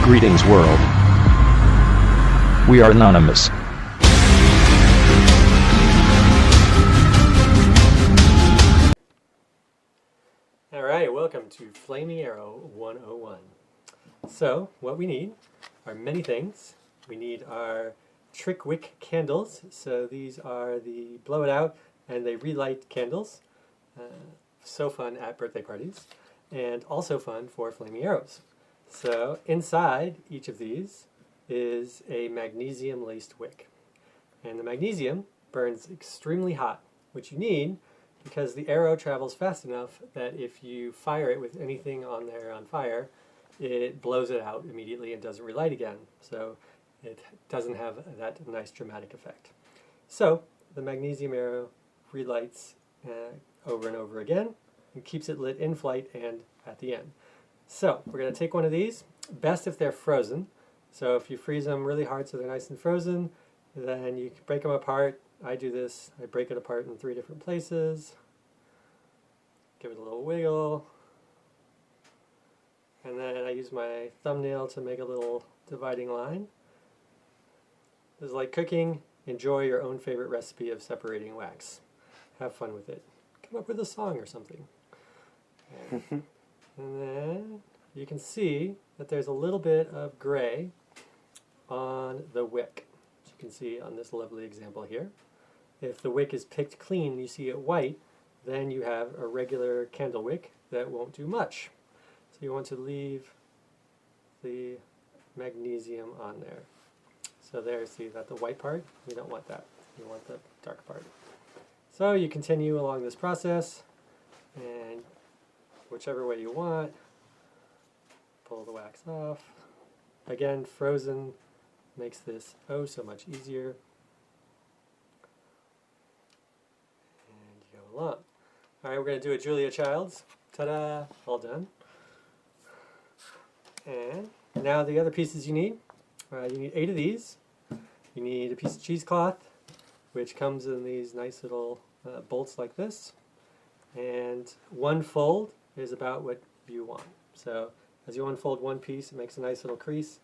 Greetings world. We are anonymous. Alright, welcome to Flaming Arrow 101. So, what we need are many things. We need our trick wick candles. So these are the blow it out and they relight candles. So fun at birthday parties. And also fun for flaming arrows. So inside each of these is a magnesium laced wick. And the magnesium burns extremely hot, which you need because the arrow travels fast enough that if you fire it with anything on there on fire, it blows it out immediately and doesn't relight again. So it doesn't have that nice dramatic effect. So the magnesium arrow relights over and over again and keeps it lit in flight and at the end. So we're going to take one of these, best if they're frozen. So if you freeze them really hard so they're nice and frozen, then you can break them apart. I do this, I break it apart in 3 different places, give it a little wiggle, and then I use my thumbnail to make a little dividing line. This is like cooking. Enjoy your own favorite recipe of separating wax. Have fun with it. Come up with a song or something. And then you can see that there's a little bit of gray on the wick, as you can see on this lovely example here. If the wick is picked clean and you see it white, then you have a regular candle wick that won't do much. So you want to leave the magnesium on there. So there, see that the white part? You don't want that. You want the dark part. So you continue along this process, and whichever way you want, pull the wax off. Again, frozen makes this oh so much easier. And you go along. All right, we're going to do a Julia Childs. Ta-da! All done. And now the other pieces you need. You need 8 of these. You need a piece of cheesecloth, which comes in these nice little bolts like this. And 1 fold is about what you want. So as you unfold 1 piece, it makes a nice little crease,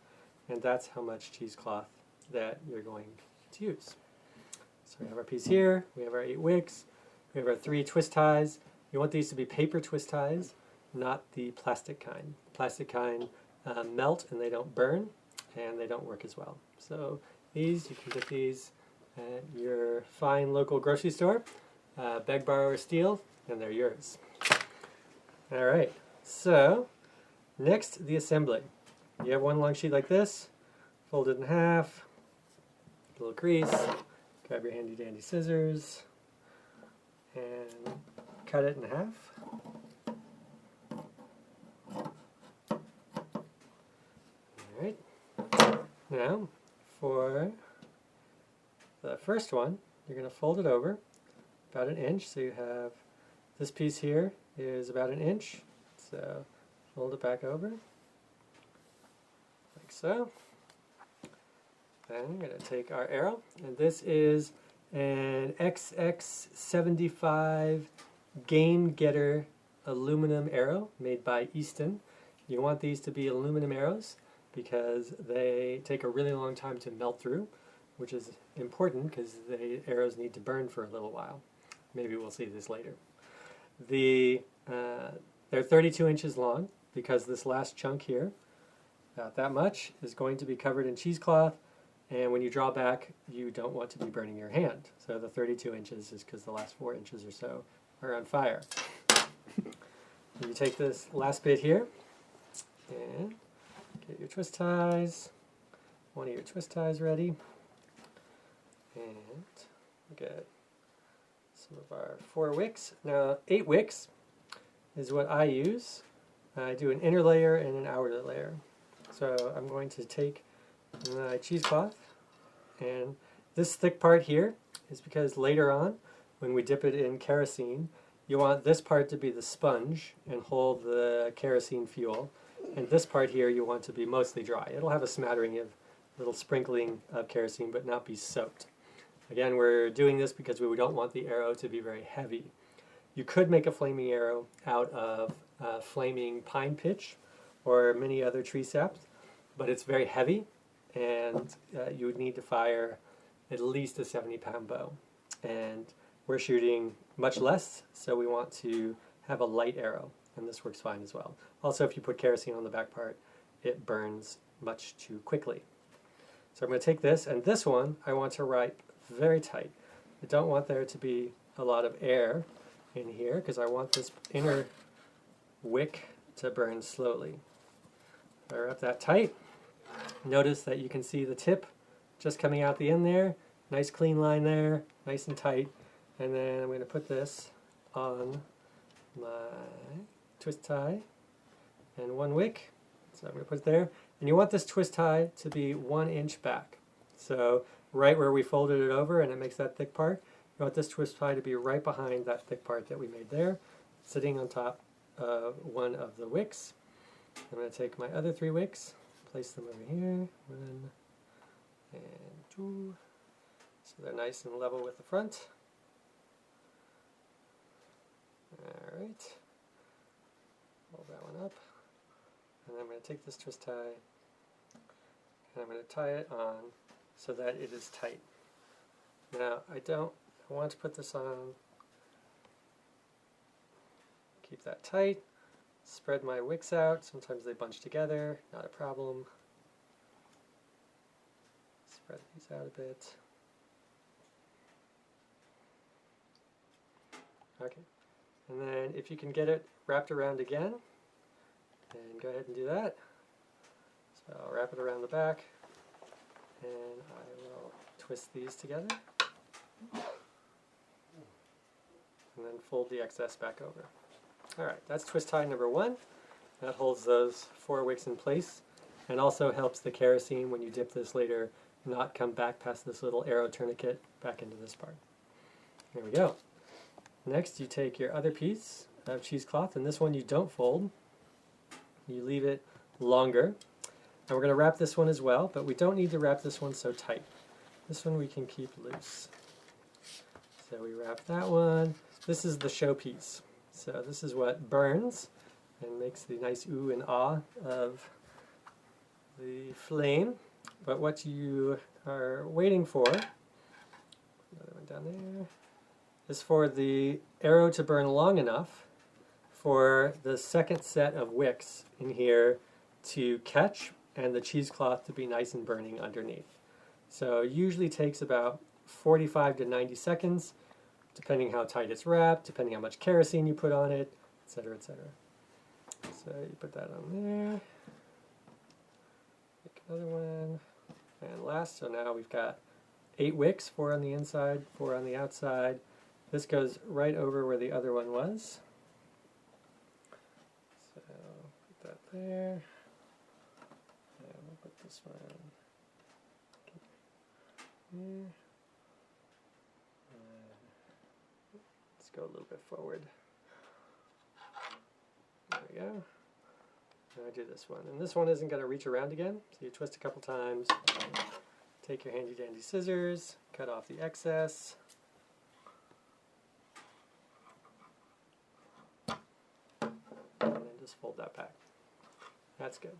and that's how much cheesecloth that you're going to use. So we have our piece here, we have our 8 wicks, we have our 3 twist ties. You want these to be paper twist ties, not the plastic kind. Plastic kind melt and they don't burn, and they don't work as well. So these, you can get these at your fine local grocery store, beg, borrow, or steal, and they're yours. Alright, so next, the assembly. You have 1 long sheet like this, fold it in half, a little crease, grab your handy dandy scissors, and cut it in half. Alright, now for the first one, you're going to fold it over about 1 inch, so you have this piece here is about 1 inch, so fold it back over, like so. Then we're going to take our arrow, and this is an XX75 Game Getter aluminum arrow made by Easton. You want these to be aluminum arrows because they take a really long time to melt through, which is important because the arrows need to burn for a little while. Maybe we'll see this later. They're 32 inches long because this last chunk here, about that much, is going to be covered in cheesecloth, and when you draw back, you don't want to be burning your hand. So the 32 inches is because the last 4 inches or so are on fire. You take this last bit here and get your twist ties, 1 of your twist ties ready, and get some of our 4 wicks. Now 8 wicks is what I use. I do an inner layer and an outer layer. So I'm going to take my cheesecloth, and this thick part here is because later on when we dip it in kerosene, you want this part to be the sponge and hold the kerosene fuel, and this part here you want to be mostly dry. It'll have a smattering of little sprinkling of kerosene but not be soaked. Again, we're doing this because we don't want the arrow to be very heavy. You could make a flaming arrow out of flaming pine pitch or many other tree saps, but it's very heavy, and you would need to fire at least a 70-pound bow. And we're shooting much less, so we want to have a light arrow, and this works fine as well. Also, if you put kerosene on the back part, it burns much too quickly. So I'm going to take this, and this one I want to write very tight. I don't want there to be a lot of air in here because I want this inner wick to burn slowly. I wrap that tight. Notice that you can see the tip just coming out the end there. Nice clean line there, nice and tight. And then I'm going to put this on my twist tie and one wick. So I'm going to put it there. And you want this twist tie to be 1 inch back. So right where we folded it over and it makes that thick part, you want this twist tie to be right behind that thick part that we made there, sitting on top of one of the wicks. I'm going to take my other 3 wicks, place them over here, 1 and 2, so they're nice and level with the front. Alright, hold that one up, and I'm going to take this twist tie and I'm going to tie it on so that it is tight. Now I want to put this on, keep that tight, spread my wicks out, sometimes they bunch together, not a problem. Spread these out a bit. Okay, and then if you can get it wrapped around again, then go ahead and do that. So I'll wrap it around the back, and I will twist these together, and then fold the excess back over. Alright, that's twist tie number 1. That holds those 4 wicks in place, and also helps the kerosene when you dip this later not come back past this little arrow tourniquet back into this part. There we go. Next, you take your other piece of cheesecloth, and this one you don't fold. You leave it longer. And we're going to wrap this one as well, but we don't need to wrap this one so tight. This one we can keep loose. So we wrap that one. This is the showpiece. So this is what burns and makes the nice ooh and ah of the flame. But what you are waiting for, another one down there, is for the arrow to burn long enough for the second set of wicks in here to catch and the cheesecloth to be nice and burning underneath. So it usually takes about 45 to 90 seconds, depending how tight it's wrapped, depending how much kerosene you put on it, etc., etc. So you put that on there, make another one, and last, so now we've got 8 wicks, 4 on the inside, 4 on the outside. This goes right over where the other one was. So put that there, and we'll put this one here. Let's go a little bit forward. There we go. Now I do this one. And this one isn't going to reach around again, so you twist a couple times. Take your handy dandy scissors, cut off the excess. And then just fold that back. That's good.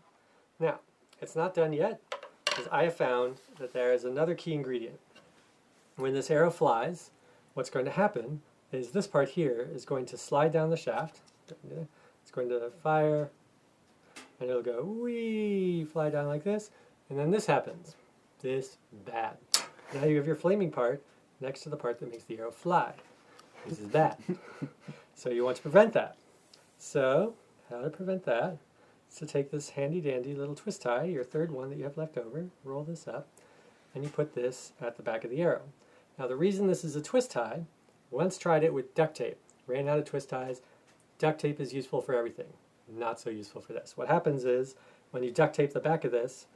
Now, it's not done yet, because I have found that there is another key ingredient. When this arrow flies, what's going to happen is this part here is going to slide down the shaft. It's going to fire, and it'll go wee, fly down like this, and then this happens. This bad. Now you have your flaming part next to the part that makes the arrow fly. This is bad. So you want to prevent that. So how to prevent that is to take this handy dandy little twist tie, your third one that you have left over, roll this up, and you put this at the back of the arrow. Now the reason this is a twist tie, once tried it with duct tape, ran out of twist ties. Duct tape is useful for everything, not so useful for this. What happens is when you duct tape the back of this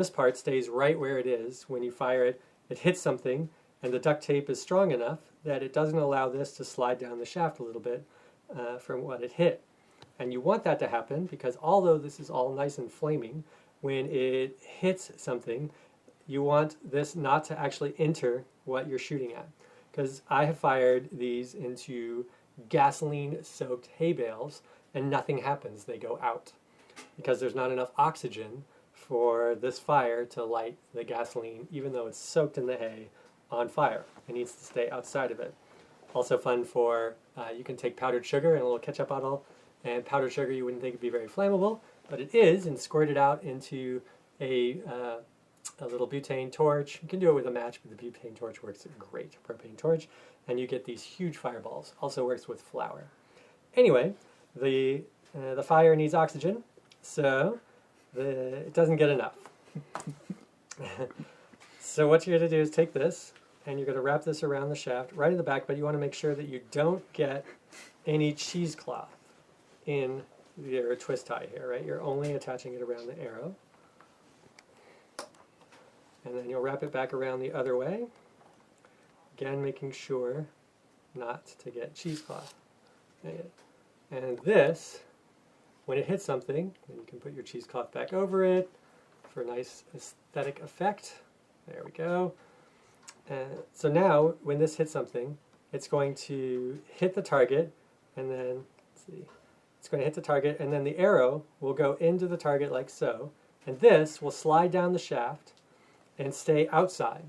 part stays right where it is. When you fire it, it hits something, and the duct tape is strong enough that it doesn't allow this to slide down the shaft a little bit from what it hit. And you want that to happen because although this is all nice and flaming, when it hits something, you want this not to actually enter what you're shooting at. Because I have fired these into gasoline-soaked hay bales, and nothing happens. They go out because there's not enough oxygen for this fire to light the gasoline, even though it's soaked in the hay, on fire. It needs to stay outside of it. Also fun for, you can take powdered sugar in a little ketchup bottle, and powdered sugar you wouldn't think would be very flammable, but it is, and squirt it out into a little butane torch. You can do it with a match, but the butane torch works great, propane torch, and you get these huge fireballs. Also works with flour. Anyway, the fire needs oxygen, so it doesn't get enough. So what you're going to do is take this, and you're going to wrap this around the shaft right in the back, but you want to make sure that you don't get any cheesecloth in your twist tie here, right? You're only attaching it around the arrow. And then you'll wrap it back around the other way. Again, making sure not to get cheesecloth. And this, when it hits something, then you can put your cheesecloth back over it for a nice aesthetic effect. There we go. So now, when this hits something, it's going to hit the target, and then, let's see, it's going to hit the target, and then the arrow will go into the target like so, and this will slide down the shaft and stay outside.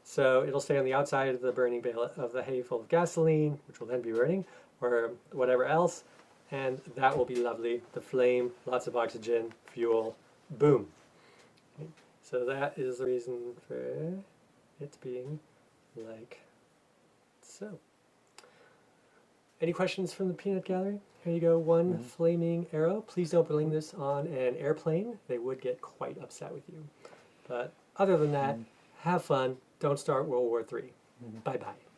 So it'll stay on the outside of the burning bale of the hay full of gasoline, which will then be burning, or whatever else, and that will be lovely. The flame, lots of oxygen, fuel, boom. Okay. So that is the reason for it being like so. Any questions from the peanut gallery? Here you go, one flaming arrow. Please don't bring this on an airplane. They would get quite upset with you. But other than that, have fun. Don't start World War III. Bye-bye.